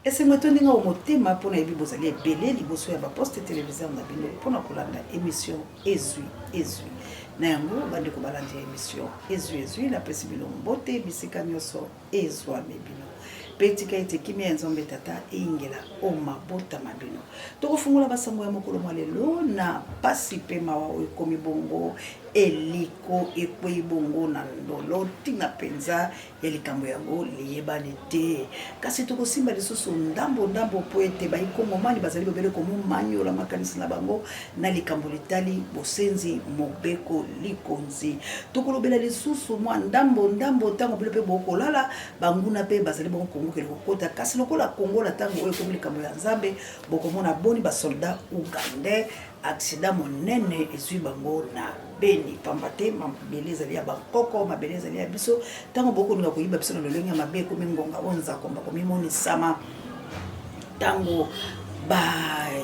esengo tondinga omotema mpona yebi bozali ebele liboso ya baposte téléviseur na bino mpona kolanda émission ezwi na yango bandeko balandi ya émission ezwi napesi bino mbote bisika nyonso ezwami bino petika ete kimia ya nzambe tata eingela omabotama bino tokofungola basango ya mokolo mwa lelo na pasi mpe mawa oyo ekomi bongo eliko ekwei bongo na ndolo ntina mpenza ya likambo yango liyebani te kasi tokosimba lisusu ndambo mpo ete baikongomani bazali bobele komomanyola makanisi na bango na likambo litali bosenzi mobeko likonzi tokolobela lisusu mwa ndambo ntango bile mpe bokolala banguna mpe bazali bongo kongokele kokota kasi lokola kongola ntango oyo ekomi likambo ya nzambe bokomona boni basoldat ugandais accident monene ezwi bango na Beni pamba te mabele ezali ya bakoko mabele ezali ya biso ntango bokolinga koyiba biso na lolenge ya mabe ekomi ngonga oyo nzako bakomimonisama ntango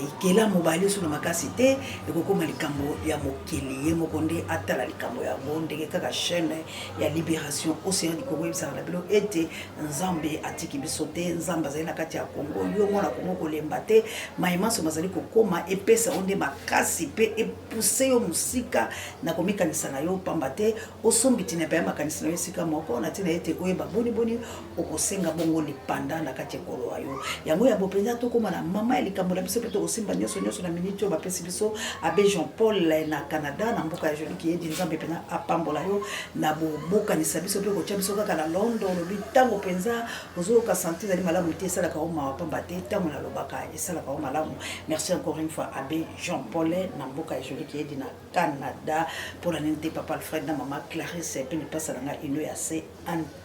ikela mobali so na makasi te ekokoma likambo ya mokili ye moko nde atala likambo yango ndenge kaka chaîne ya libération océan du Congo ebisaka na bilo ete nzambe atiki biso te nzambe azali na kati ya Congo yo mwana Congo kolemba te mayimanso bazali kokoma epesa yo nde makasi mpe epuse yo mosika na komikanisa na yo pamba te osombi tina epa ya makanisi na yo esika moko na tina ete oyeba boni okosenga bongo lipanda na kati ya kolo yo yango ya bopenza tokoma na mama likambo na biso pe tokosimba nyonso na minute oyo bapesi biso abe Jean Paul na Canada na mboka ya joli kiyedi nzambe pena apambola yo na bobokanisa biso pe kotia biso kaka na London lobi ntango mpenza ozoyoka santé ezali malamu te esalaka o mawa pamba te ntango nalobaka esalaka o malamu merci encore une fois abe Jean Paul na mboka ya joli kiyedi na Canada pour la nente papa Alfred na mama Clarisse pe ne pasa na ino ya se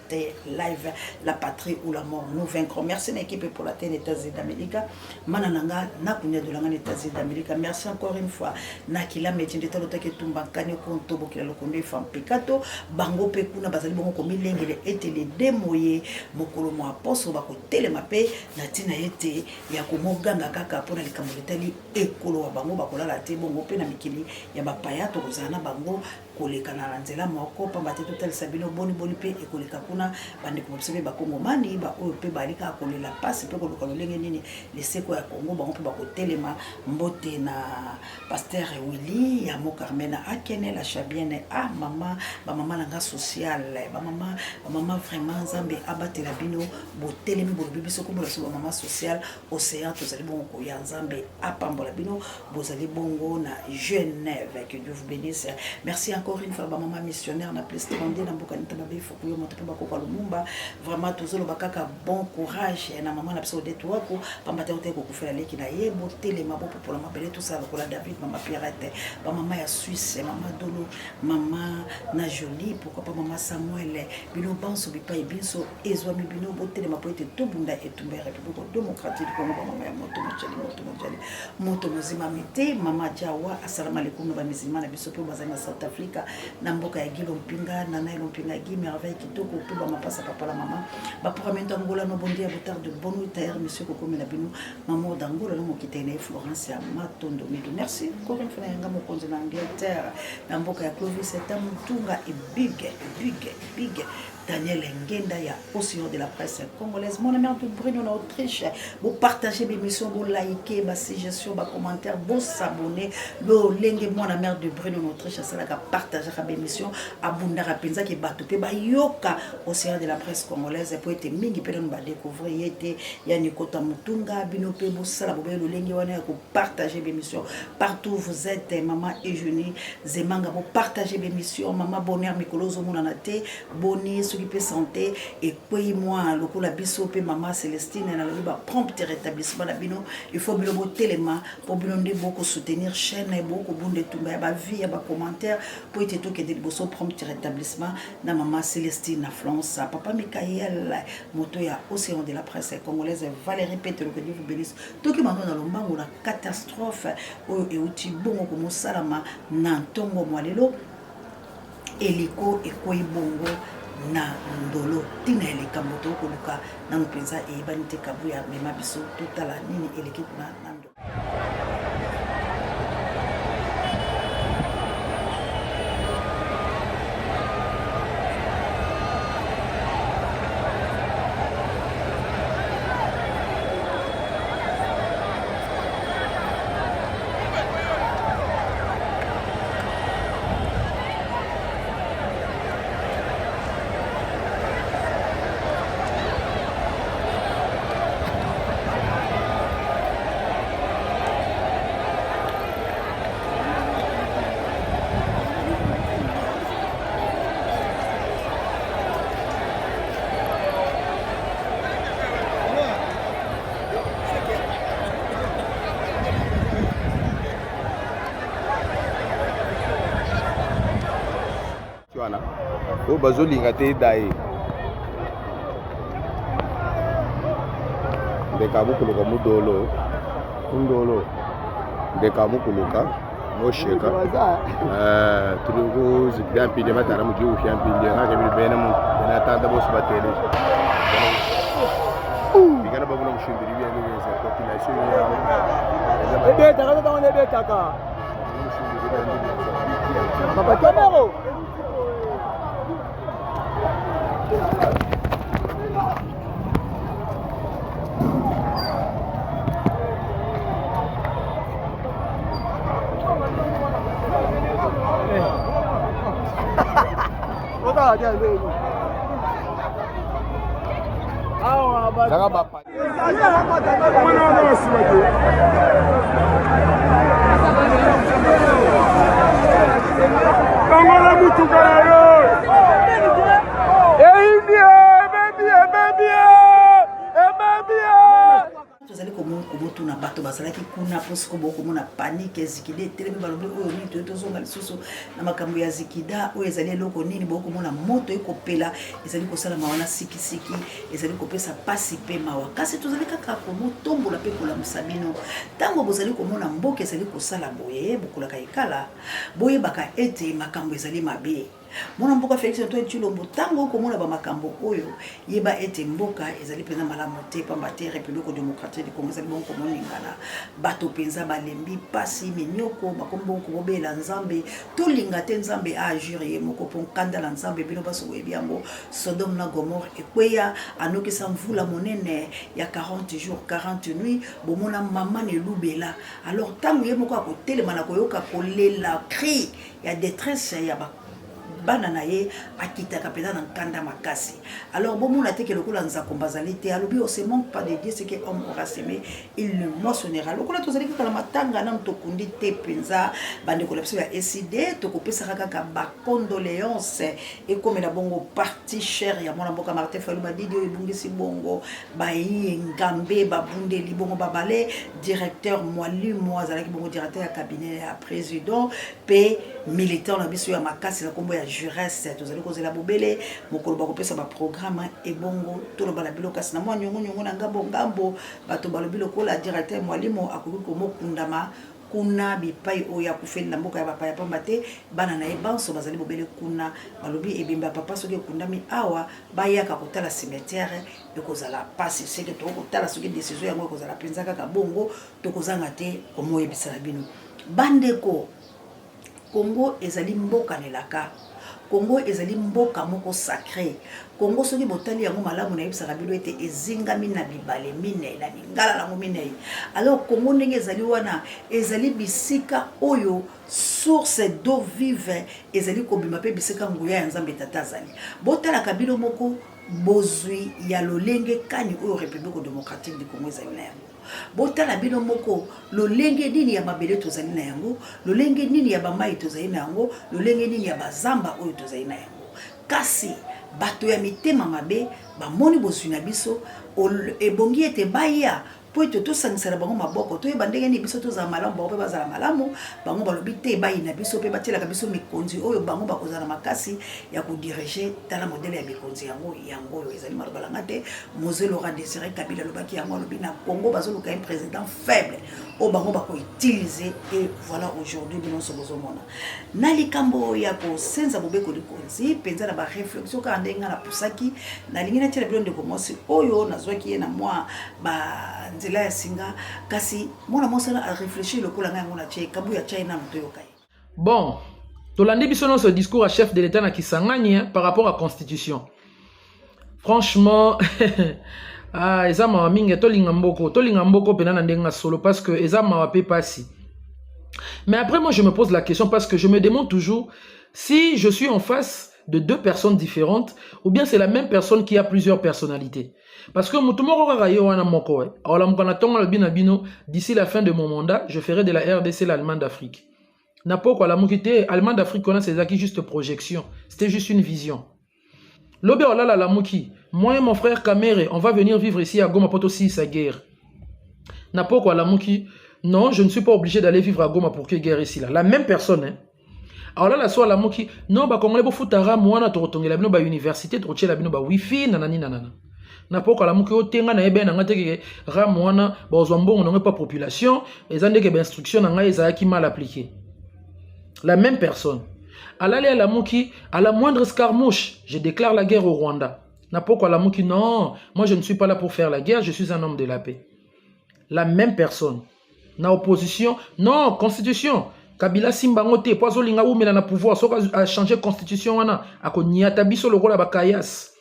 live la patrie ou la mort nous vaincrons merci à l'équipe pour la télé États-Unis d'Amérique manananga na kunya de l'anga États-Unis d'Amérique merci encore une fois na kila metin de tolo take tumba kanyo konto bokila lokondo fam pekato bango pe kuna bazali bongo ko milengele ete le demoye mokolo mo aposo bako telema pe na tina ete ya komoganga kaka pona likambo letali ekolo wa bango bakolala te bongo pe na mikili ya bapaya to kozana bango koleka na nzela moko pamba te total sabino boni pe ekoleka kuna bande ko observer ba kongomani ba oyo pe balika kolela pasi pe koloka lolenge nini leseko ya Congo bango pe bakotelema mbote na pasteur Willy ya mo Carmena akene la chabienne mama ba mama nanga social ba mama vraiment nzambe abatela bino botelemi bolobi biso ko bola so ba mama social océan tozali bongo ko ya nzambe apambola bino bozali bongo na Genève que Dieu vous bénisse merci encore une fois ba mama missionnaire na plus 32 na mboka nita babe faut que yo moto pe bakoka lumumba vraiment tozolo bakaka bon courage na mama na biso detu wako pamba te ote ko kufela leki na ye botele mabopo pour la mabele tout ça lokola David mama Pierrette ba mama ya Suisse mama Dolo mama na Jolie pourquoi pas mama Samuel bino banso bipa e biso ezwami bino botele mapoete tobunda etumba République démocratique Congo mama ya moto moto mozima mite mama Jawa assalamu alaikum ba mizima na biso pe bazana South Africa na mboka ya Gilo Mpinga na Nailo Mpinga gi merveille kitoko pe ba mapasa papa la mama ba programme Angola no bondi ya botard de bonne nuit taire monsieur Kokome na bino maman d'Angola no mokitene Florence ya Matondo mido merci encore une fois nga mokonzi na Angleterre na mboka ya Clovis Tamutunga et big Daniel Ngenda ya Océan de la presse congolaise mon ami de Bruno en Autriche vous partagez l'émission vous likez ma suggestion ma commentaire vous s'abonner le lenge mon ami de Bruno en Autriche ça la partager l'émission abunda rapenza ki batupe ba yoka Océan de la presse congolaise pour être mingi pe ba découvrir yete ya Nikota Mutunga bino pe bo sala bo le lenge wana ko partager l'émission partout vous êtes maman Eugénie Zemanga vous partager l'émission maman bonheur mikolozo monana te boni qui peut santé et puis moi lokola biso pe mama Célestine na loba prompt rétablissement la bino il faut bilo botelema pour bilo ndé beaucoup soutenir chaîne et beaucoup bonde tumba ba vie ba commentaire pour être tout que de boso prompt rétablissement na mama Célestine na France papa Michael moto ya Océan de la presse congolaise Valérie Petro que Dieu vous bénisse tout qui mando na lombango la catastrophe et uti bongo ko salama na ntongo mwalelo eliko ekoi bongo na ndolo tina eleka moto koluka na mpenza e banite kabu ya mema biso totala nini eleki na nando o bazolinga te daye ndeka mukuluka mudolo ndeka mukuluka mosheka tuluku zikida mpinde matana mugihugu kya mpinde ngake bili bene mu bena tanda bose batele bigana babuna mushindiri byane bese population yawe ebeta kaza tawone ebeta ka papa kamero tuna bato bazalaki kuna posi ko boko mona panique ezikide telemi balobi oyo ni to tozonga lisusu na makambo ya zikida oyo ezali eloko nini boko mona moto ekopela ezali kosala mawana sikisiki ezali kopesa pasi pe mawa kasi tozali kaka komotombola pe kolamusa bino ntango bozali komona mboka ezali kosala boye bokolaka ekala boyebaka ete makambo ezali mabe mona mboka Félix Antoine Tshilombo tango komona ba makambo oyo yeba ete mboka ezali pena malamu te pamba te République démocratique du Congo ezali bonko moningana bato penza balembi pasi minyoko bakombo ko bobela nzambe to linga te nzambe a agir moko ponkanda la nzambe bino baso webiango Sodome na Gomorrhe ekweya anokisa mvula monene ya 40 jours 40 nuits bomona mama ne lubela alors tango yemoko akotelema na koyoka kolela cri ya détresse ya bana na ye akitaka pena na nkanda makasi alors bon mon ateke lokola nzako bazali te alobi on se manque pas de Dieu ce que homme aura semé il ne moissonnera lokola tozali kala matanga na mtokundi te penza bande ko lapso ya SID to kopesa kaka ba condoléances et comme la bongo parti cher ya mwana mboka Martin Fayulu badidi o ebungisi bongo ba yi ngambe ba bunde libongo babale directeur Mwalimu azalaki bongo directeur ya cabinet ya président pe militant na biso ya makasi na kombo ya juresse tozali kozela bobele mokolo bakopesa ba programme ebongo tolo bala bilokasi na mwa nyongo na ngambo bato balobi lokola directeur Mwalimu akoki komokundama kuna bipai oya kufeli na mboka ya bapaya pamba te bana na ebanso bazali bobele kuna balobi ebimba papa soki kundami awa bayaka kotala cimetière ekozala pasi seke to kotala soki décision yango ekozala penza kaka bongo tokozanga te komoyebisa na bino bandeko Congo ezali mboka nelaka Congo ezali mboka moko sacré Congo soki botali yango malamu na yebisaka bino ete ezingami na bibale mine na lingala lango mine alors Congo ndenge ezali wana ezali bisika oyo source d'eau vive ezali kobima pe bisika nguya ya nzambe tata azali botala kabilo moko bozwi ya lolenge kani oyo République démocratique du Congo ezali na yango botala bino moko lolenge nini ya mabele tozali na yango lolenge nini ya bamai tozali na yango lolenge nini ya bazamba oyo tozali na yango kasi bato ya mitema mabe bamoni bozwi na biso ebongi ete baya po ete tosangisela bango maboko toyeba ndenge nini biso tozala malamu bango mpe bazala malamu bango balobi te bayi na biso mpe batielaka biso mikonzi oyo bango bakozala makasi ya kodirige tala modele ya mikonzi yango oyo ezali maloba langa te Mose Laurent Désiré Kabila alobaki yango alobi na Congo bazoluka un président faible oyo bango bakoutilize et voilà aujourd'hui binonso bozomona na likambo ya kosenza bobeko likonzi mpenza na bareflexion kaka ndenge nga napusaki nalingi natiela bino ndeko mwasi oyo nazwaki ye na mwa nzela ya singa kasi mwana mosala a réfléchir lokola nga yango na tie kabu ya China mto yokai. Bon, tolandi biso non ce discours à chef de l'État na Kisangani par rapport à constitution. Franchement eza mawa mingi tolinga mboko pena na ndenga solo parce que eza mawa pe pasi. Mais après moi je me pose la question parce que je me demande toujours si je suis en face de deux personnes différentes ou bien c'est la même personne qui a plusieurs personnalités. Parce que d'ici la fin de mon mandat, je ferai de la RDC l'Allemagne d'Afrique. L'Allemagne d'Afrique, c'est juste projection. C'était juste une vision. Moi et mon frère Kamere, on va venir vivre ici à Goma Potosi, sa guerre. Non, je ne suis pas obligé d'aller vivre à Goma pour qu'il y ait guerre ici. Là. La même personne. Hein. alors la soir la moki non ba congolais bo futara mwana to tongela bino ba université to chela bino ba wifi nanani nanana na poko la moki otenga na ebe na ngate ke ra mwana ba ozwambongo na pas population ezande ke ba instruction na ngai ezaki mal appliquée. La même personne alale la moki à la moindre escarmouche je déclare la guerre au Rwanda. Na poko la moki non, moi je ne suis pas là pour faire la guerre, je suis un homme de la paix. La même personne na opposition non constitution Kabila simbango te po azolinga umela na pouvoir soka a changer constitution wana akoniata biso lokola bakayas.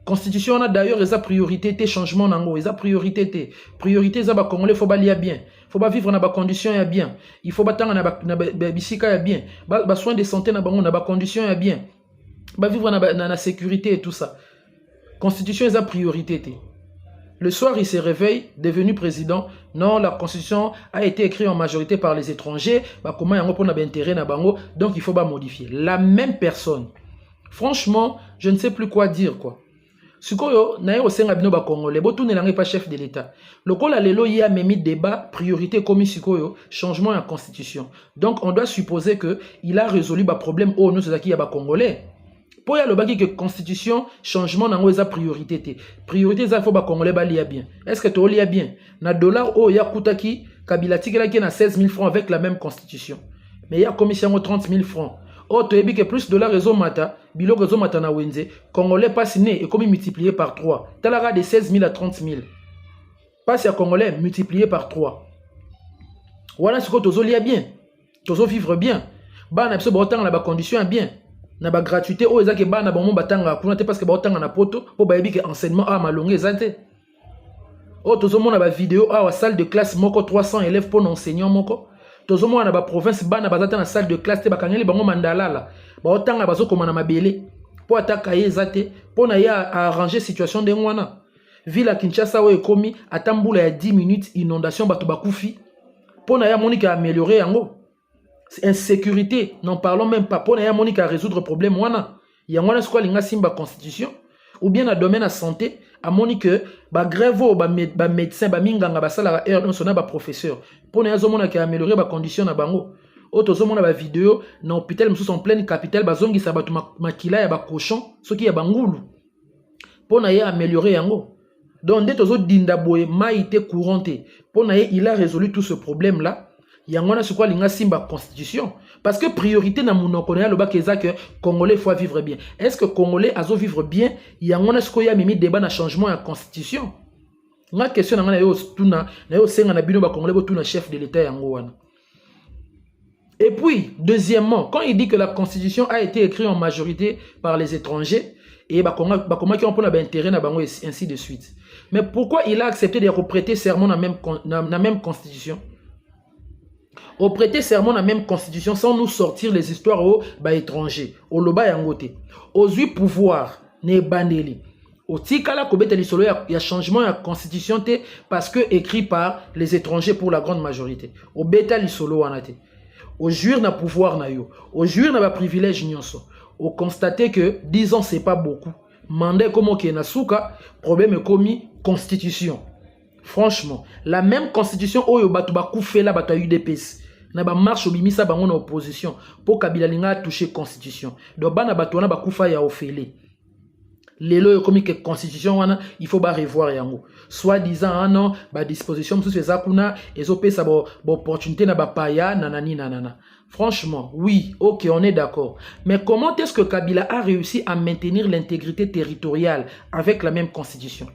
Constitution wana d'ailleurs eza priorité te changement nango eza priorité te priorité za ba congolais faut balia bien faut ba vivre na ba condition ya bien il faut batanga na bisika ya bien ba soins de santé na bango na ba condition ya bien ba vivre na sécurité et tout ça. Constitution eza priorité te. Le soir, il se réveille, devenu président. Non, la constitution a été écrite en majorité par les étrangers. Bah, comment il y a un intérêt na bango, donc il faut pas modifier. La même personne. Franchement, je ne sais plus quoi dire, quoi. Sikoyo, nae osenga bino ba congolais, botou ne langé pas chef de l'État. Le col a lelo y a mis débat, priorité commis sikoyo, changement à la constitution. Donc on doit supposer que il a résolu ba problème au nous c'est qui y a ba congolais. Pour y a le baki que constitution changement nango eza priorité te. Priorité za faut ba congolais ba lia bien. Est-ce que to lia bien? Na dollar o ya kutaki Kabila tikela ki na 16 000 francs avec la même constitution. Mais il y a commission 30 000 francs. Oh, tu as dit que plus de dollars réseau mata, bilo réseau mata na wenze, congolais pas signé et comme multiplié par 3. Talara de 16 000 à 30 000. Passe à congolais multiplié par 3. Voilà ce que tu lia bien. Tu vivre bien. Ba na biso ba otanga na ba condition bien. Na ba gratuité o ezake ba na ba mo batanga kuna te parce que ba otanga na poto po ba yebi que enseignement a malongé ezate. Oh, tu as ba vidéo a salle de classe moko 300 élèves pour enseignant moko. Tozo mo na ba province ba na bazata na salle de classe te bakangeli bango mandala la ba otanga bazo koma na mabele po ataka yezate po na ya arranger situation de ngwana ville Kinshasa o ekomi atambula ya 10 minutes inondation bato bakufi po na ya monika améliorer yango insécurité n'en parlons même pas po na ya monika résoudre problème wana ya ngwana siko linga simba constitution ou bien na domaine de santé amoni que ba grève ba médecin ba minganga ba sala heure non sona ba professeur pour na zomona ki améliorer ba condition na bango auto zomona ba vidéo na hôpital mususu en pleine capitale ba zongi sa batu makila ya ba cochon soki ya bangulu pour na ya améliorer yango donc nde tozo dinda boye maïté courante pour na il a résolu tout ce problème là yangona siko linga simba constitution parce que priorité na monoko na loba keza que congolais faut vivre bien. Est-ce que congolais azo vivre bien yangona siko ya mimi débat na changement ya constitution? Ma question na yo tuna na yo senga na bino ba congolais bo tuna chef de l'état yango wana. Et puis deuxièmement, quand il dit que la constitution a été écrite en majorité par les étrangers et ba comment qui ont pour intérêt na bango ainsi de suite. Mais pourquoi il a accepté de reprêter serment na même constitution? Au prêter serment dans la même constitution sans nous sortir les histoires aux étrangers, au loba yangote, aux 8 pouvoirs, ne bandeli. Au tikala kobeta lisolo ya changement ya constitution te parce que écrit par les étrangers pour la grande majorité. Au beta lisolo wanate. Au jure na pouvoir na yo, au jure na ba privilège nyonso. Au constater que 10 ans c'est pas beaucoup. Mandé comme ki na suka, problème commis constitution. Franchement, la même constitution oyo batu ba koufela batu UDPS. Na ba marche obimisa bango na opposition pour Kabila linga toucher constitution. Donc bana batu wana ba kufa ya ofele. Lelo comme que constitution wana il faut ba revoir yango. Soit disant non, ba disposition msusu eza kuna ezope sa bo opportunité na ba paya nanani nanana. Franchement, oui, OK, on est d'accord. Mais comment est-ce que Kabila a réussi à maintenir l'intégrité territoriale avec la même constitution?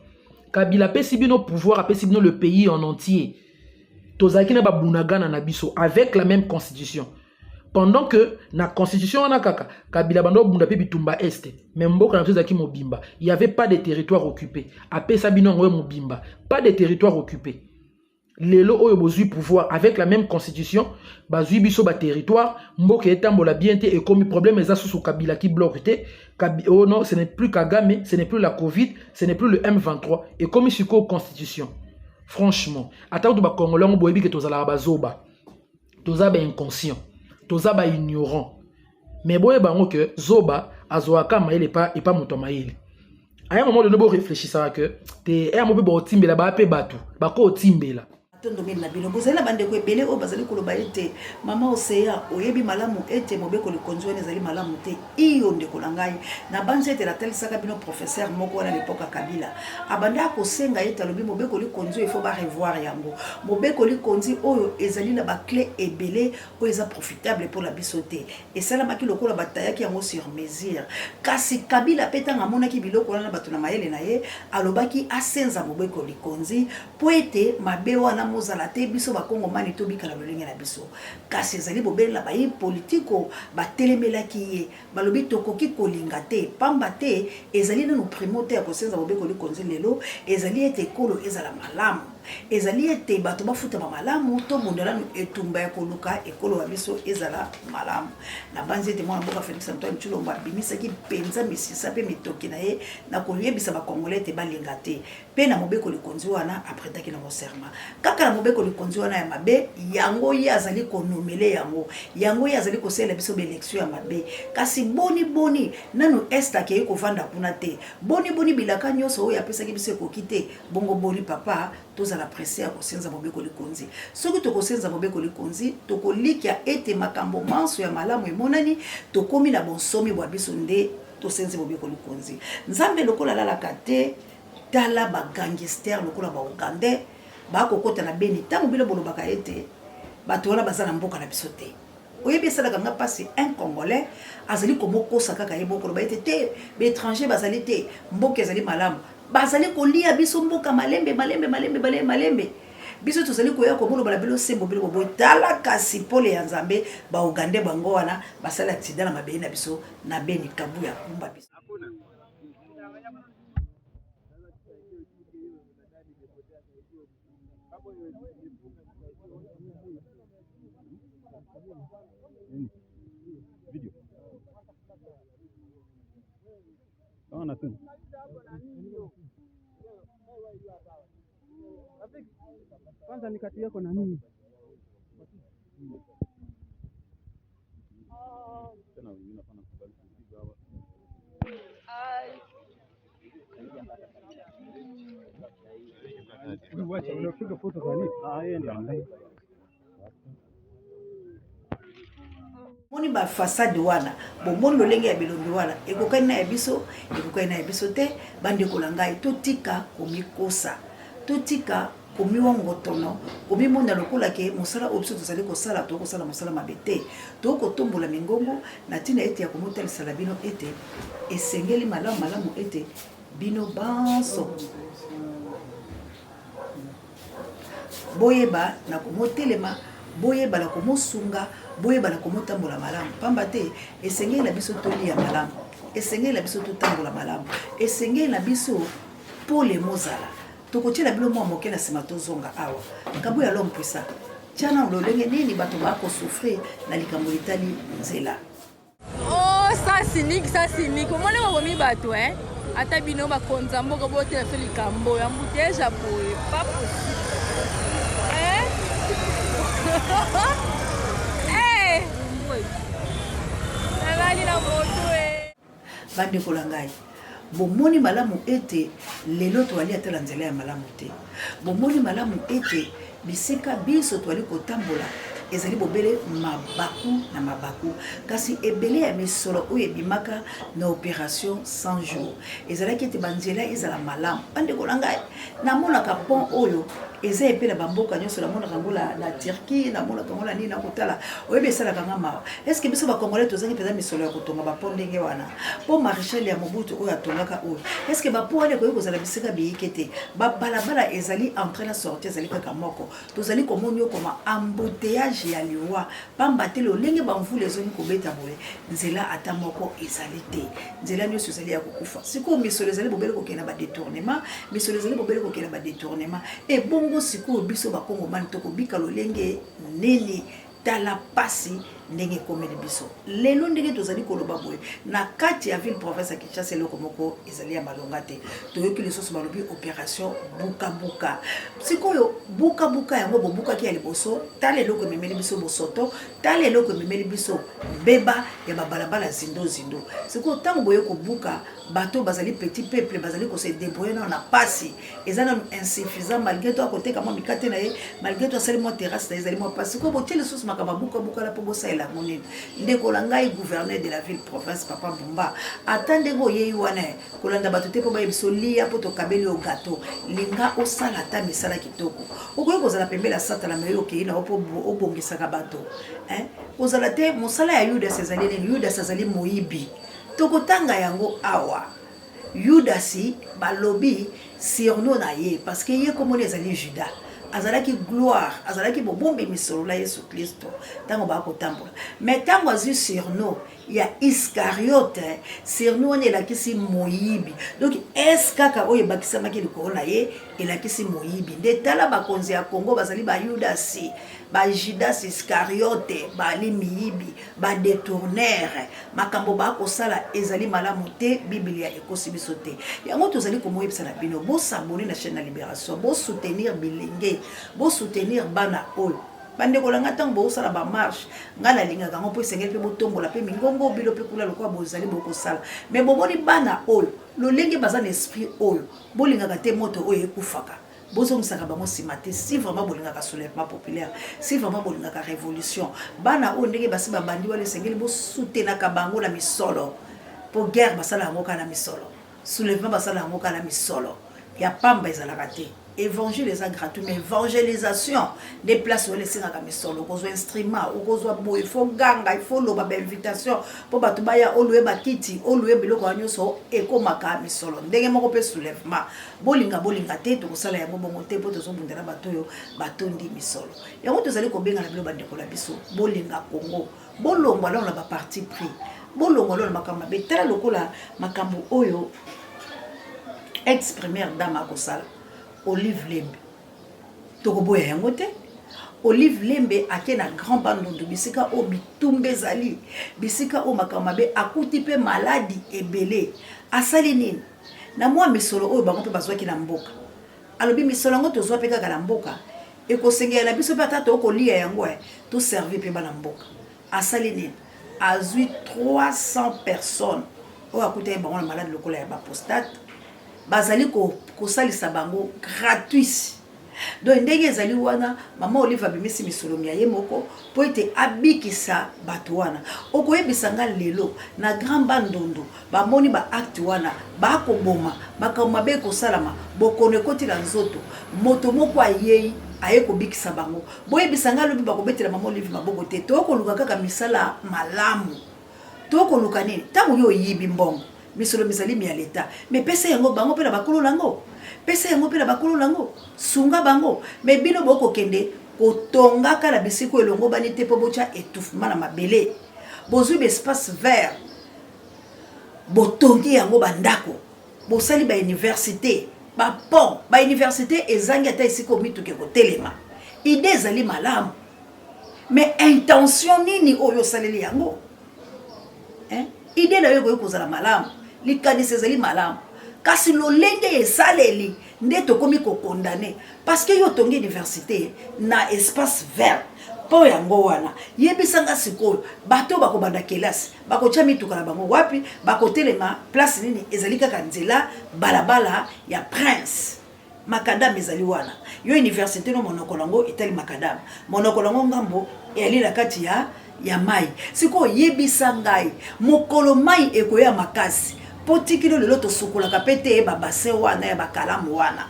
Kabila pesibino pouvoir a pesibino le pays en entier. Tozaki na babunagana na biso avec la même constitution. Pendant que na constitution wana kaka Kabila bando bunda pe bitumba est. Mais mboka na tozaki mobimba, il y avait pas de territoire occupé. Apesa bino ngoye mobimba, pas de territoire occupé. Lelo oyo bozui pouvoir avec la même constitution, bazui biso ba territoire, mboka etambola bien te et comme problème eza sous Kabila qui bloque te. Oh non, ce n'est plus Kagame, ce n'est plus la Covid, ce n'est plus le M23 et comme sur constitution. Franchement, attends de ba congolais on boyebi que tozala bazoba. Tozaba inconscient, tozaba ignorant. Mais boye bango que zoba azoaka maile pas et pas moto maile. À un moment donné bo réfléchir ça que te e amope ba otimbela ba pe batu, ba ko otimbela. Tondomine na bino bozali na bandeko ebele oyo bazali koloba ete mama Oseya oyebi malamu ete mobeko likonzi wana ezali malamu te iyo ndeko na ngai na banzi ete natalisaka bino professeur moko wana l'époque ya Kabila abanda akosenga ete alobi mobeko likonzi il faut ba revoir yango mobeko likonzi oyo ezali na ba clé ebele oyo eza profitable pour la biso te esalamaki lokola batayaki yango sur mesure kasi Kabila petanga amonaki biloko wana bato na mayele na ye alobaki asenza mobeko likonzi po ete mabe wana mozala te biso bakongomani to bikala lolenge na biso kasi ezali bobela bayi politiko batelemelaki ye balobi tokoki kolinga te pamba te ezali nanu primo te ya kosenza mobeko likonzi lelo ezali ete ekolo ezala malamu ezali ete bato bafuta ba malamu to bondala etumba ya koluka ekolo ya biso ezala malamu na banzi ete mwana mboka Félix Antoine Tshilombo abimisaki penza misisa pe mitoki na ye na koyebisa ba Congolais te balinga te pe na mobeko likonzi wana apretaki na serment kaka na mobeko likonzi wana ya mabe yango ye azali konomele yango ye azali kosela biso ba élection ya mabe kasi boni nanu est akei kovanda kuna te boni bilaka nyonso oyo apesaki biso ekoki te bongo boni papa tozala presse ya kosenza mobeko likonzi soki tokosenza mobeko likonzi tokolikia ete makambo manso ya malamu emonani tokomi na bonsomi bwa biso nde tosenze mobeko likonzi nzambe lokola lalaka te tala ba gangster lokola ba Ugandais bakokota na beni tango bilo bolobaka ete bato wana baza na mboka na biso te oyebi esalaka nga pasi un Congolais azali komokosa kaka ye moko loba ete te baétranger bazali te mboka ezali malamu bazali kolia biso mboka malembe biso tozali koya komoloba bilo sembo bilo boy tala kasi pole ya nzambe ba Ugandais bango wana basala accident na mabeni na biso na beni kabu ya kumba biso video. Ona tu. Kwanza ni kati yako na mimi. Tena wengine hapana kubali kupiga hawa. Wacha unapiga foto za nini? Yeye ndiye anadai. Moni ba façade wana bomoni lolenge ya bilombi wana ekokani na ya biso te bande kolanga totika komikosa totika komiwa ngotono komimonda lokola ke mosala obiso tozali kosala to kosala mosala mabete to kotombola mingongo na tina ete ya komotalisa la bino ete esengeli malamu ete bino banso boyeba na komotelema boyeba na komosunga boyeba na komotambola malamu pamba te esengeli na biso tolia malamu esengeli na biso totambola malamu esengeli na biso pole mozala tokotiela bilo mwa moke na nsima tozonga awa kabu ya l'homme puissant tiana lolenge nini bato bakosouffrir na likambo litali nzela ça cynique omoni bakomi bato ata bino bakonza mboka botela so likambo ya mbuteje boye pas possible bande kolangai bomoni malamu ete lelo toali atala nzela ya malamu te bomoni malamu ete bisika biso toali kotambola ezali bobele mabaku kasi ebele ya misolo oyo ebimaka na opération 100 jours ezalaki ete banzela ezala malamu bande kolangai namonaka pont oyo eza epe na bamboka nyonso namonaka yango na Turquie namonaka yango na nini na kotala oyebi esalaka nga mawa eske biso bakongolais tozangi mpenza misolo ya kotonga bapo ndenge wana po maréchal ya Mobutu oyo atongaka oyo eske bapo wana ekoki kozala bisika biyike te babalabala ezali entrée na sortie ezali kaka moko tozali komoni okoma embouteillage ya liwa pamba te lolenge bamvula ezongi kobeta boye nzela ata moko ezali te nzela nyonso ezali ya kokufa sikoyo misolo ezali bobele kokende na badétournement misolo ezali bobele kokende na badétournement ebongo sikoyo biso bakongomani tokobika lolenge nini tala pasi ndenge komeli biso lelo ndenge tozali koloba boye na kati ya ville province ya Kinshasa eloko moko ezali ya malonga te toyoki lisusu balobi opération buka buka sikoyo buka buka yango bobukaki ya liboso tala eloko ememeli biso bosoto tala eloko ememeli biso mbeba ya babalabala zindo zindo sikoyo ntango boye kobuka bato bazali petit peuple bazali kose débrouiller na pasi ezana insuffisant malgré toi côté kama mikate na ye malgré toi seulement terrasse na ezali mo pasi ko botie lisusu makaba buka buka la po bosaela monene ndeko la ngai gouverneur de la ville province papa Bumba attendez go yeyi wana kolanda bato te po ba biso lia po to kabeli au gâteau linga osala ta misala kitoko okoyo kozala pembela sata la meyo ke ina opo obongisaka bato kozala te mosala ya Yudas ezali ne Yudas azali moyibi tokotanga yango awa Yudasi balobi sirno na ye parce que ye komone ezali Judas azalaki gloire azalaki bobombe misolo la Yesu Kristo tango ba kotambola mais tango azu sirno ya Iscariote sirno ne la kisi moyibi donc eskaka oye bakisamaki likolo na ye elakisi moyibi nde tala bakonzi ya Congo bazali ba Yudasi ba Judas Iscariote ba limiyibi ba détourneur makambo ba kosala ezali malamu te Biblia ekosi biso te yango tozali komoyebisa na bino bo s'abonner na chaîne ya Libération bo soutenir bilenge bo soutenir bana oyo bande kolanga tango bo sala ba marche ngala linga kango po sengeli pe botombola pe mingongo bilo pe kula lokwa bozali boko sala mais boboni bana oyo lolenge baza na esprit oyo bolinga ka te moto oyo ekufaka bozo musaka bango simate si vraiment bolinga ka soulèvement populaire si vraiment bolinga ka révolution bana oyo ndenge basi babandi wale sengeli bo soutenir ka bango na misolo po guerre basala ngo kana misolo soulèvement basala ngo kana misolo ya pamba ezalaka te évangile est gratuit mais évangélisation des places où les singaka misolo kozwa instrument kozwa boy il faut ganga il faut loba ba invitation po batu baya oluwe bakiti oluwe biloko nyonso ekomaka misolo ndenge moko pe soulèvement bolinga te to kosala yango bongo te po tozo bundela bato yo batondi misolo yango tozali kobenga na bilo bandeko la biso bolinga Congo bolongwa la ba parti pris bolongwa la makambo betala lokola makambo oyo ex première dame akosala Olive Lembe tokoboya yango te Olive Lembe akena grand bandondo bisika o bitumbe zali bisika o makamabe akuti pe maladi ebele asali nini na mwa misolo oyo bango pe bazwaki na mboka alobi misolo ngo tozwa pe kaka na mboka ekosengela biso pe ata tokolia yango to servir pe bana mboka asali nini azui 300 personnes o akuti bango na maladi lokola ya bapostate bazali ko salisa bango gratuit donc ndenge ezali wana mama Olive abimisi misolomi ya ye moko po ete abikisa bato wana okoyebisa nga lelo na grand bandondo bamoni ba acte wana bakoboma bakoma be kosalama bokone koti la nzoto moto moko ayei aye kobikisa bango boyebisa nga lobi bakobetela mama Olive maboko te tokoluka kaka misala malamu tokoluka nini tango yo yibi mbongo misolo mizalimi ya leta mais pesa yango bango pe na bakolo lango pesa yango pe na bakolo lango sunga bango mais bino boko kende kotonga kala bisiko elongo bani te po bocha étouffement na mabele bozui espace vert botongi yango bandako bosali ba université ba pont ba université ezangi ata isiko mituke ko telema idée ezali malamu mais intention nini oyo saleli yango idée na yo kozala malamu likanisi ezali malamu kasi lolenge esaleli nde tokomi kokondane parce que yo tongi université na espace vert po yango wana yebisanga sikoyo bato bakobanda kelasi bakotia mituka na bango wapi bakotelema place nini ezali kaka nzela balabala ya prince makadam ezali wana yo université no monoko nango etali makadam monoko nango ngambo eli na kati ya mai siko yebisa ngai mokolo mai ekoya makasi potikilo lelo to sukolaka pete ba bassin wana ya bakalamu wana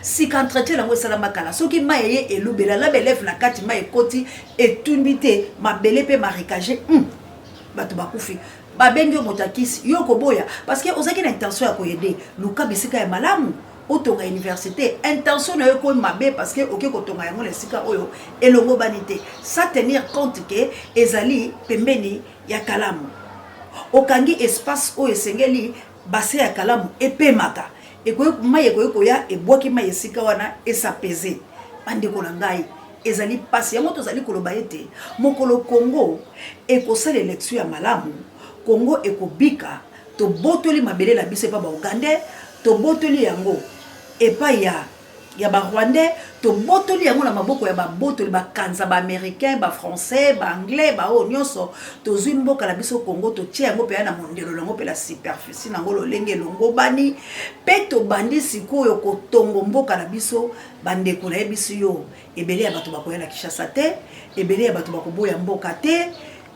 si qu'entretien lango sala makala soki mai ye elubela la belève na kati mai ekoti etumbite mabele pe marikage bato bakufi babengi motakisi yo koboya parce que ozaki na intention ya koyede luka bisika ya malamu otonga université intention na yo ko mabe parce que oké kotonga yango lesika oyo elongo banité ça tenir compte que ezali pembeni ya kalamu okangi espace oyo esengeli bassin ya kalamu epemaka ekoyo mai ekoyo koya ebwaki mai esika wana esapeze bandeko na ngai ezali pasi yango tozali koloba ete mokolo Congo ekosala élection ya malamu Congo ekobika to botoli mabele la biso epa ba Ugandais to botoli yango epa ya ba Rwandais to botoli yango na maboko ya ba botoli ba kanza ba américain ba français ba anglais ba o nyonso to zwi mboka la biso Congo to tia yango pe na mondelo lango pe la superficie nango lolenge longo bani pe to bandi sikoyo ko tongo mboka la biso bandeko na biso yo ebele ya bato bakoya na Kinshasa te ebele ya bato bakoboya mboka te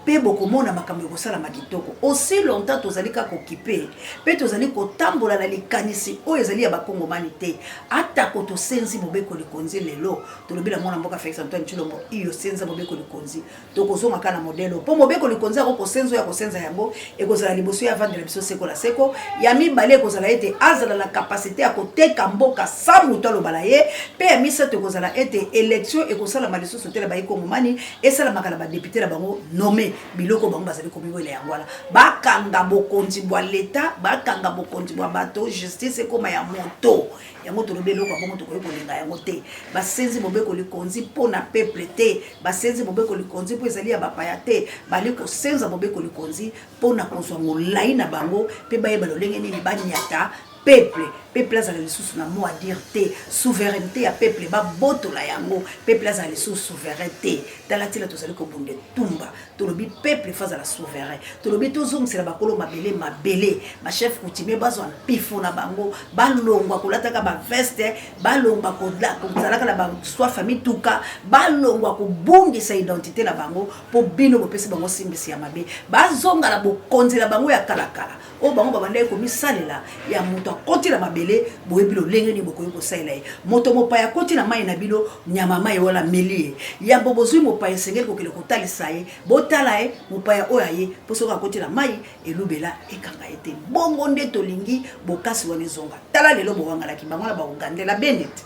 pe bokomona makambo ekosala makitoko aussi longtemps tozali kaka occupé pe tozali kotambola na likanisi oyo ezali ya bakongomani te atako tosenzi mobeko likonzi lelo tolobi na mwana mboka Félix Antoine Tshilombo iyo senza mobeko likonzi tokozonga kana modelo po mobeko likonzi ako kosenzo ya kosenza yango ekozala liboso ya vendre biso seko la seko ya mibale ekozala ete azala la capacité ya koteka mboka sa mutu alobala ye pe ya misato ekozala ete élection ekosala malisusu te na bakongomani esala makala ba député na bango nommé biloko bango bazali komiwela yango wana bakanga bokonzi bwa leta bakanga bokonzi bwa bato justice ekoma ya moto yango tolobi eloko bongo tokoki kolinga yango te basenzi mobeko likonzi mpo na peuple te basenzi mobeko likonzi mpo ezali ya bapaya te bali kosenza mobeko likonzi mpo na kozwa molai na bango mpe bayeba lolenge nini banyata peuple azala lisusu na mot à dire te souveraineté ya peuple babotola yango peuple azala lisusu souveraineté tala tila tozali kobunde tumba tolobi peuple fazala souverain tolobi tozongisela bakolo mabele bachef coutumier bazwa mpifo na bango balongwa kolataka baveste balongwa kozalaka na basoi famille tuka balongwa kobungisa identité na bango mpo bino bopesi bango simbisi ya mabe bazonga na bokonzi na bango ya kalakala o bango babandaki komisalela ya moto akoti na mabele boyebi lolenge ni bokoki kosalela ye moto mopaya akoti na mai na bino nyama mai wala melie yambo bozwi mopaya esengeli kokele kotalisa ye botala ye mopaya oyo aye mpo soki akoti na mai elubela ekanga ye te bongo nde tolingi bokasi wana ezonga tala lelo bowangalaki bango na baugandela bene te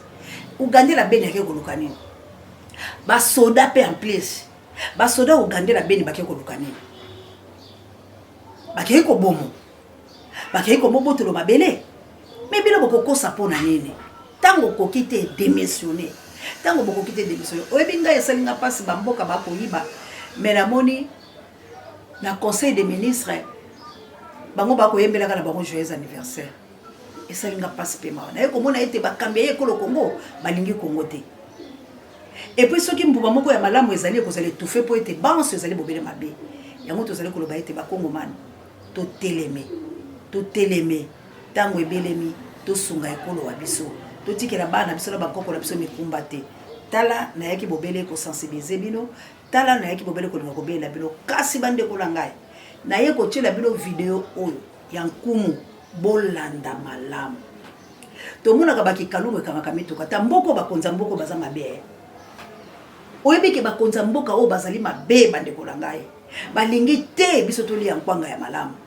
ugandela bene yake koluka nini basoda pe en place basoda ugandela bene bake koluka nini bakei kobomo bakei komobotolo mabele mais bino bokokosa pona nini tango kokite démissionner tango bokokite démissionner oyebi ngai esalinga pasi bamboka bakoyiba mais namoni na conseil des ministres bango bakoyembelaka na bango joyeux anniversaire esalinga pasi pe mawa naye komona ete bakambi ye ekolo Congo balingi Congo te et puis soki mbuba moko ya malamu ezali ekozala étouffé po ete banso ezali bobele mabe yango tozali koloba ete bakongomani toteleme tango ebelemi tosunga ekolo wa biso totikela bana biso na bakoko na biso mikumba te tala nayaki bobele kosensibiliser bino tala nayaki bobele kolinga kobela bino kasi bandeko na ngai naye kotiela bino video oyo ya nkumu bolanda malamu tomonaka bakikalumu ekamaka mituka ta mboko bakonza mboko baza mabe oyebike bakonza mboka oyo bazali mabe bandeko na ngai balingi te biso tolia nkwanga ya malamu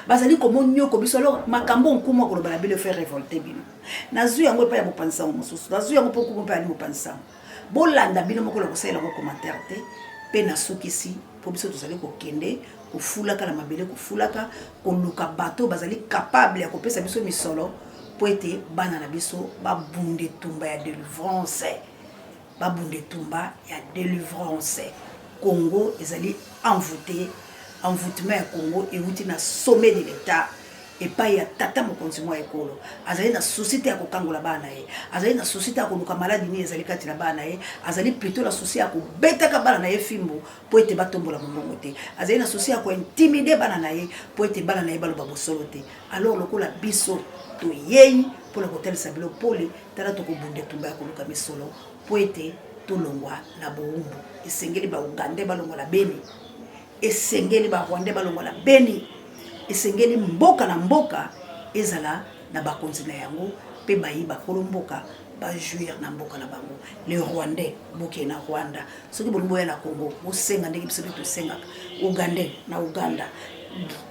bazali komonyoko biso lo makambo nkumu akoloba bile faire révolter bino nazwi yango pa ya bopanisa mosusu nazwi yango po kumu pa ali bopanisa bolanda bino moko la kosala ko commentaire te pe na sukisi po biso tozali kokende kofulaka na mabele kofulaka koluka bato bazali capable ya kopesa biso misolo po ete bana na biso babunde tumba ya délivrance Congo ezali envoûtement ya Congo euti na sommet de l'état et pas ya tata mokonzi mwa ekolo azali na société ya kokangola bana ye azali na société ya koluka maladi ni ezali kati na bana ye azali plutôt la société ya kobetaka bana na ye fimbo po ete batombola mongongo te azali na société ya kointimide bana na ye po ete bana na ye baloba bosolo te alors lokola biso toyei mpona kotalisa bilo pole tala tokobunde tumba ya koluka misolo po ete tolongwa na bowumbu esengeli baugande balongwa beni esengeli Rwanda balongola beni esengeli mboka na mboka ezala na bakonzi na yango pe bayiba kolomboka ba jouir na mboka na bango les Rwandais boke na Rwanda soki bolimbo ya na Congo bosenga ndenge biso to senga Ugandais na Uganda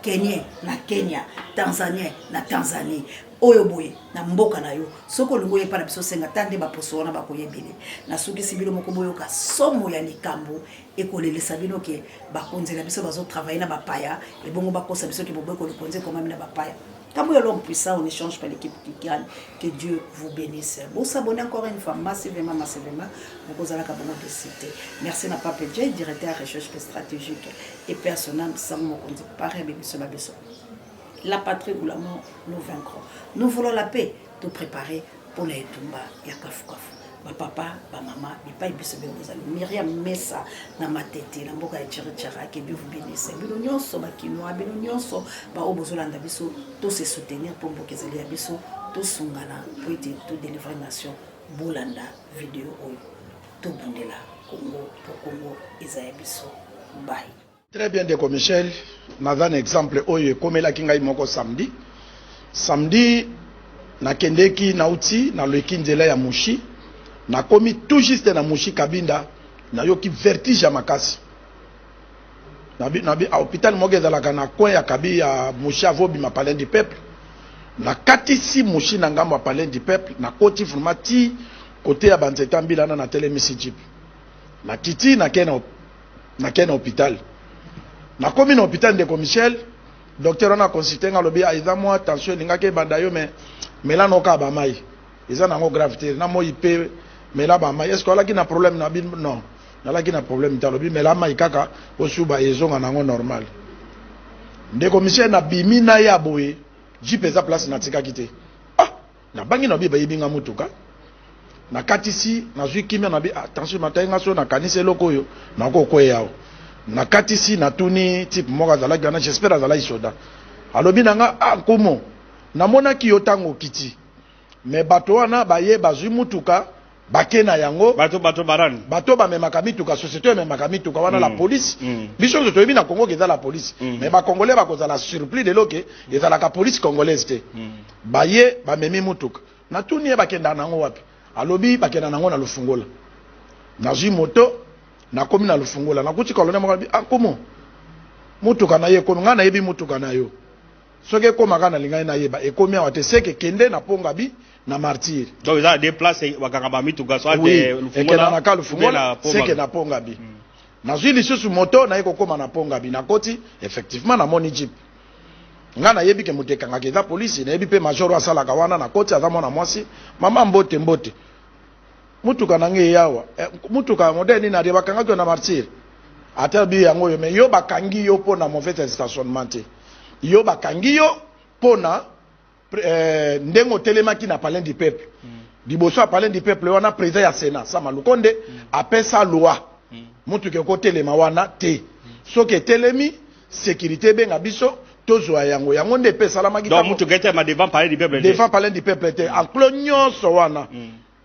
Kenya na Kenya Tanzania na Tanzanie oyo boye na mboka na yo soko lingo ye para biso senga tande ba poso na bakoyebele na soki sibilo moko boyo ka somo ya likambo ekolelesa bino ke bakonzela biso bazo travailler na bapaya et bongo bakosa biso ke bobeko likonze koma mina bapaya Quand vous êtes l'homme puissant, on n'échange pas l'équipe qui gagne. Que Dieu vous bénisse. Vous s'abonnez encore une fois massivement. Vous allez de citer. Merci à Papa Djay, directeur de recherche stratégique et personnel. La patrie ou l'amour, nous vaincrons. Nous voulons la paix, tout préparer pour les Tumba, Yakafukafu. Ma papa, ma maman, mais pas ibiso bengozali. Myriam Messa na matete, na mboka ya Chirichara, que Dieu vous bénisse. Bino nyonso ba kinoa, bino nyonso ba obozolanda biso, tous se soutenir pour mbokezeli ya biso, tous sungana pour être tout délivrer nation. Bolanda vidéo oyo. Tout bundela Congo pour Congo ezaya biso. Bye. Très bien, Deko Michel. Nous un exemple oyo comme la kinga imoko samedi. Samedi na kendeki na uti na lokinzela ya mushi. Na komi tout juste na mushi kabinda na yoki vertige makasi. Nabi a hôpital mogeza la kana coin ya kabi ya mushi avobi ma palais du peuple. Na katisi mushi na ngambo palais du peuple na koti formati côté ya banzeta mbila na télé misijip. Na titi na kena hôpital. Na komi na hôpital de Michel, docteur on a consulté ngalobi aiza moi tension linga ke bandayo mais là no ka ba mai. Ils ont gravité na mo ipe mais là ba mai est-ce qu'on a qui na problème na bin non. Na la qui na problème talobi mais là mai kaka osuba ezonga nango normal. Ndeko Michel na bimi na ya boye, jipeza place na tika kité. Ah, na bangi na bi ba yibinga mutuka. Na katisi na zwi kimia na bi attention matenga so na kanise lokoyo na ko kweyao. Na katisi na tuni type moka zala gana j'espère zala isoda alobi nanga komo na mona ki yotango kiti mais bato wana baye bazwi mutuka bakena yango bato barani bato ba memaka mituka société memaka mituka wana la police biso to yebi na Congo ke za la police mais ba congolais ba kozala surpris de loke ezala ka police congolaise te baye ba memi mutuka na tuni e bakenda nango wapi alobi bakenda nango na lufungola na zwi moto na komi na lufungola na kuti kolone mo bi akomo mutuka na ye kono ngana yebi mutuka na yo soke koma kana linga na yeba e komi awate seke kende na ponga bi na martyr donc ça déplacer wakanga ba mituka so ate lufungola na ka lufungola seke na ponga bi na zili susu moto na yeko koma na ponga bi na koti effectivement na moni jeep ngana yebi ke mutekanga ke za police na yebi pe major asala kawana na koti aza mona mwasi mama mbote mutuka nange yawa mutuka moderne na bakanga ko na martyr atabi yango yo me yo bakangi yo pona mauvais stationnement yo bakangi yo pona ndengo telemaki na palais du peuple liboso a palais du peuple wana président ya Sénat Sama Lukonde apesa loi mutuka ko telema wana te soki telemi sécurité benga biso tozwa yango nde pesa la magita donc mutuka ete ma devant palais du peuple te en clonio so wana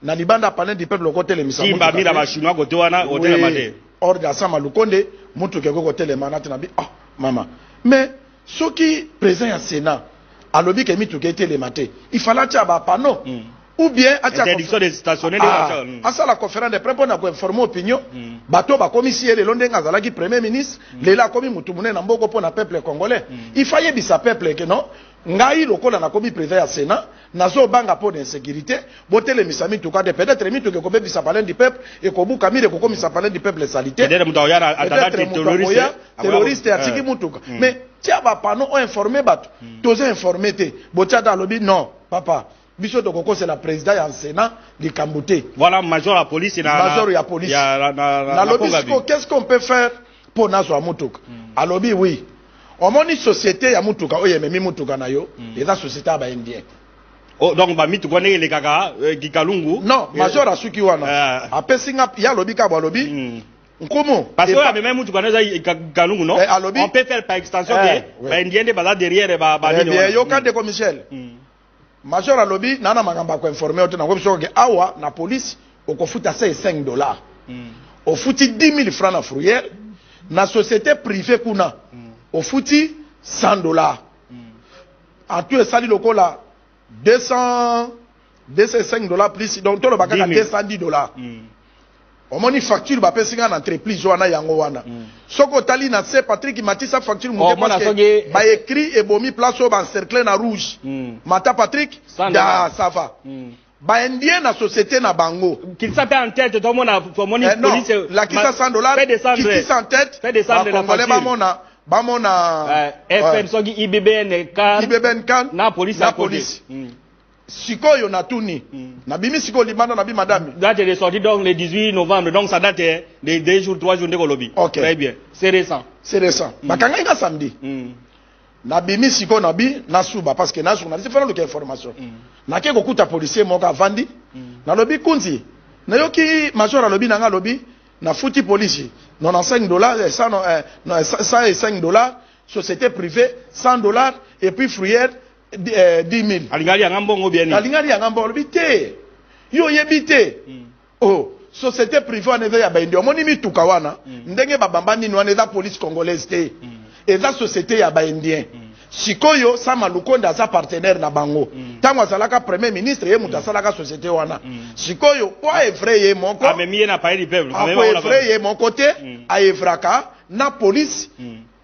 na libanda palais du peuple côté les misamo simba mira ba chinois côté wana hôtel amade ordre ya Sama Lukonde mutu ke ko telema na tena bi mama mais soki président ya Sénat alobi ke mitu ke telema te il fallait tia ba pano ou bien interdiction de stationner les voitures asa la conférence de presse pour na ko informer opinion bato ba commissaire le londe ngazala ki premier ministre lela komi mutu munene na mboko pour na peuple congolais il fallait bisa peuple que non ngai lokola na komi président ya Sénat nazo banga pour d'insécurité botele misami tuka de peut-être mitu ke ko be bisa palais du peuple et ko buka mire ko komi sa palais du peuple salité peut-être mutu ya atala terroriste atiki mutuka mais tia ba pano o informer bato tozo informer te botia da lobi non papa biso to koko c'est la président ya Sénat li kambuté voilà major la police major ya police na lobi qu'est-ce qu'on peut faire pour nazo mutuka alobi oui omoni société ya mutuka oye memi mutuka na yo eza société ba indien oh donc ba mituka ne le kaka kikalungu non major asuki wana apesinga ya lobi ka ba lobi nkomo parce que même mutuka na za kikalungu non on peut faire par extension que ba indien de bala derrière ba bien yo ka de ko Michel major alobi nana magamba ko informer ote na ko biso ke awa na police okofuta $5 au futi 10 000 francs na fourrière na société privée kuna au futi $100 en tout ça dit lokola $205 plus donc to lo bakaka $210 omoni facture ba pesinga na entreprise wana yango wana soko tali na Saint Patrick Matissa facture mo parce que ba écrit et bomi place au ba cercle na rouge Mata Patrick da ça va ba indien na société na bango qu'il s'appelle en tête tout le monde a money police la kisa $100 fait descendre qui en tête fait descendre la congolais ba mona bamona FN soki IBBN kan na police na police sikoyo na tuni na bimi sikoyo limana na bi madame date est sorti donc le 18 novembre donc ça date de 2 jours 3 jours de kolobi. Très bien, c'est récent bakanga nga samedi na bimi sikoyo na bi na suba parce que na journaliste fera le information na ke kokuta policier moko avandi na lobi kunzi na yoki major alobi na nga lobi na futi police $95 $105 société privée $100 et puis fourrière 10 000 alingali ya ngambongo bien alingali ya ngambongo bité yo yebité oh société privée on est ya baindi omoni mituka wana ndenge babamba nini wana eza police congolaise te eza société ya baindien sikoyo sama lukonda za partenaire na bango tango azalaka premier ministre ye mutu asalaka société wana sikoyo po evre ye moko amemiye na paye du peuple po evre ye moko te aevraka na police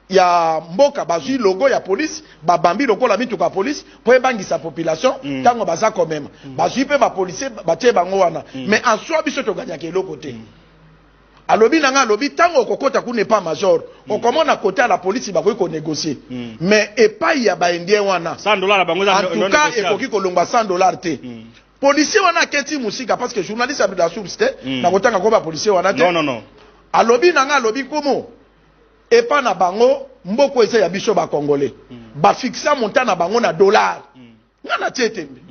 ya mboka bazui logo ya police babambi lokola mituka police po ebangisa population tango baza komema bazui pe ba policier batie bango wana mais en soi biso toganyaka eloko te alobi nanga alobi tango kokota ku n'est pas major okomona côté à la police bakoki ko négocier mais epai ya ba indien wana $100 bango za en tout cas ekoki kolongwa $100 te policier wana keti musika parce que journaliste a la source te na kotanga ko ba policier wana te non alobi nanga alobi kumu epa na bango mboko eza ya biso ba congolais ba fixa montant na bango na $. Ngana tietembe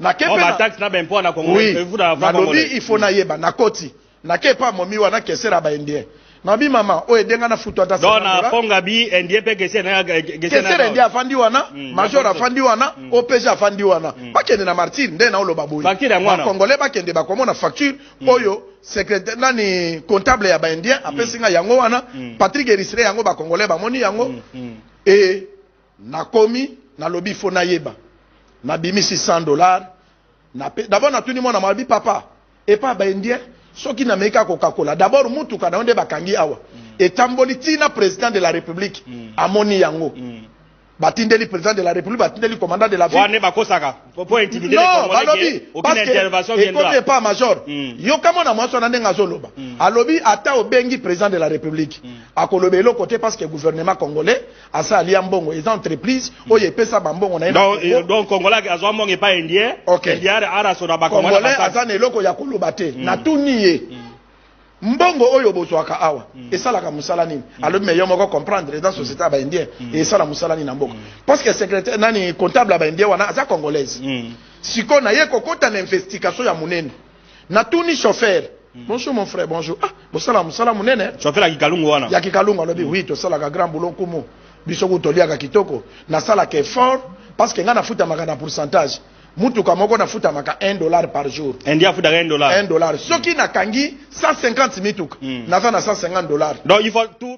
na kepe na taxe na ben po na congolais vous da congolais il faut na yeba na koti na kepa momi wana kesera ba indien na bi mama o edenga na futu ata donc na ponga bi indien pe kesera indien afandi wana major afandi wana OPG afandi wana bakende na martyr nde na oloba boyi ba congolais bakende ba komona facture oyo secrétaire nani comptable ya ba indien apesinga yango wana Patrick Eristre yango ba congolais ba moni yango et na komi na lobi fo na yeba na bimi $600 na d'abord na tuni mona mabi papa et pas ba indien soki na meka Coca-Cola d'abord mutuka na onde bakangi awa etamboli tina président de la république amoni yango batindeli président de la république batindeli commandant de la ville wane bakosaka pour intimider les Congolais aucune intervention viendra écoutez pas major yo kama na mwaso na ndenga zoloba alobi ata obengi président de la république akolobe lo côté parce que gouvernement congolais asa alia mbongo les entreprises oye pesa bambongo na donc congolais azwa mbongo pas indien indien ara sona ba congolais asa na eloko ya koloba te na tuniye mbongo oyo bozwaka awa esalaka musala nini alobi meyo moko comprendre dans société ba indien et esala musala nini na mboka parce que secrétaire nani comptable ba indien wana aza congolaise siko na ye kokota na investigation ya munene na tuni chauffeur bonjour mon frère bonjour bosala musala munene chauffeur ya kikalungu wana ya kikalungu alobi oui to sala ka grand boulot kumu biso kutoliaka kitoko na sala ke fort parce que nga na futa makana pourcentage mutuka moko na futa maka $1 par jour india futa $1 soki na kangi 150 mituka naza na $150 donc il faut tout